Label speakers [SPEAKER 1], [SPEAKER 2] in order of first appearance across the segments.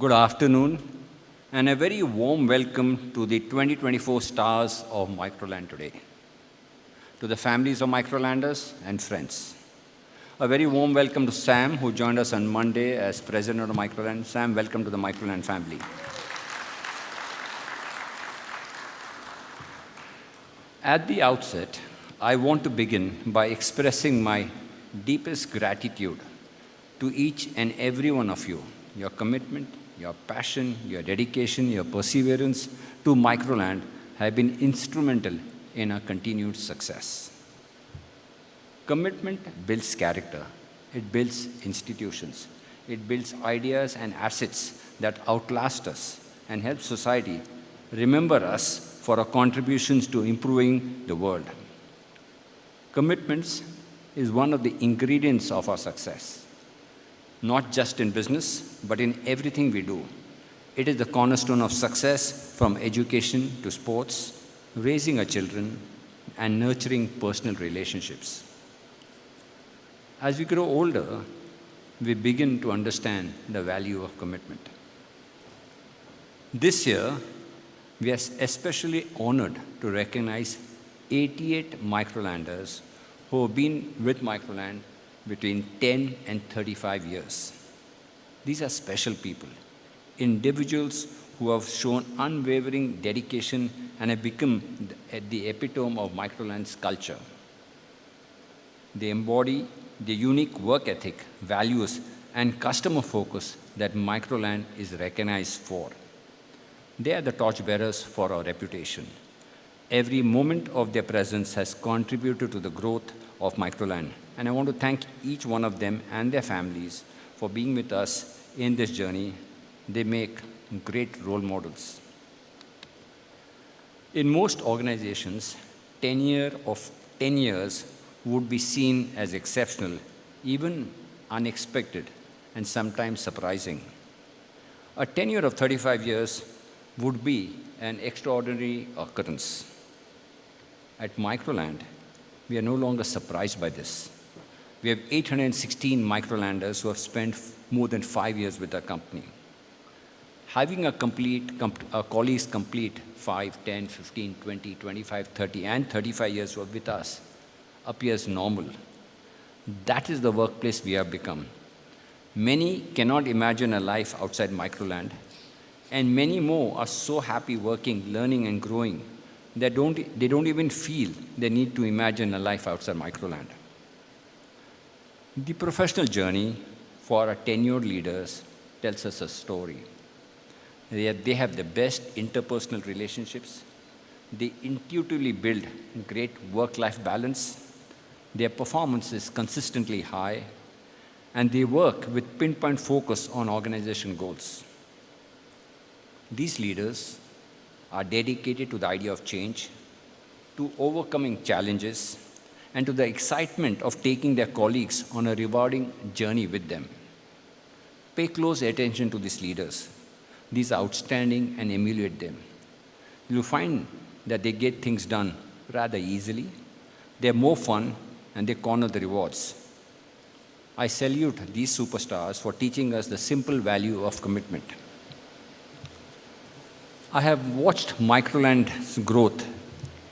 [SPEAKER 1] Good afternoon, and a very warm welcome to the 2024 stars of Microland today. To the families of Microlanders and friends. A very warm welcome to Sam, who joined us on Monday as president of Microland. Sam, welcome to the Microland family. At the outset, I want to begin by expressing my deepest gratitude to each and every one of you. Your commitment, your passion, your dedication, your perseverance to Microland have been instrumental in our continued success. Commitment builds character. It builds institutions. It builds ideas and assets that outlast us and help society remember us for our contributions to improving the world. Commitments is one of the ingredients of our success. Not just in business, but in everything we do. It is the cornerstone of success from education to sports, raising our children, and nurturing personal relationships. As we grow older, we begin to understand the value of commitment. This year, we are especially honored to recognize 88 Microlanders who have been with Microland between 10 and 35 years. These are special people, individuals who have shown unwavering dedication and have become the epitome of Microland's culture. They embody the unique work ethic, values, and customer focus that Microland is recognized for. They are the torchbearers for our reputation. Every moment of their presence has contributed to the growth of Microland, and I want to thank each one of them and their families for being with us in this journey. They make great role models. In most organizations, tenure of 10 years would be seen as exceptional, even unexpected, and sometimes surprising. A tenure of 35 years would be an extraordinary occurrence. At Microland, we are no longer surprised by this. We have 816 Microlanders who have spent more than 5 years with our company. Having our colleagues complete 5, 10, 15, 20, 25, 30, and 35 years with us appears normal. That is the workplace we have become. Many cannot imagine a life outside Microland, and many more are so happy working, learning, and growing that they don't even feel they need to imagine a life outside Microland. The professional journey for our tenured leaders tells us a story. They have the best interpersonal relationships. They intuitively build great work-life balance. Their performance is consistently high, and they work with pinpoint focus on organization goals. These leaders are dedicated to the idea of change, to overcoming challenges, and to the excitement of taking their colleagues on a rewarding journey with them. Pay close attention to these leaders. These are outstanding, and emulate them. You'll find that they get things done rather easily. They're more fun, and they corner the rewards. I salute these superstars for teaching us the simple value of commitment. I have watched Microland's growth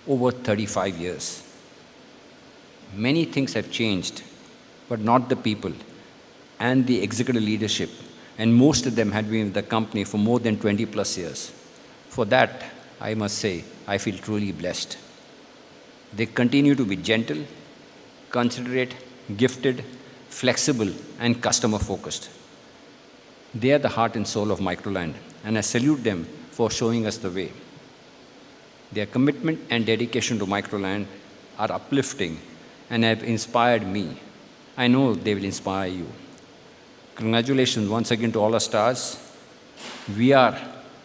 [SPEAKER 1] over 35 years. Many things have changed, but not the people and the executive leadership, and most of them had been with the company for more than 20 plus years. For that, I must say, I feel truly blessed. They continue to be gentle, considerate, gifted, flexible, and customer-focused. They are the heart and soul of Microland, and I salute them for showing us the way. Their commitment and dedication to Microland are uplifting and have inspired me. I know they will inspire you. Congratulations once again to all our stars. We are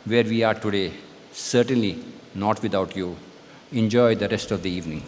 [SPEAKER 1] where we are today, certainly not without you. Enjoy the rest of the evening.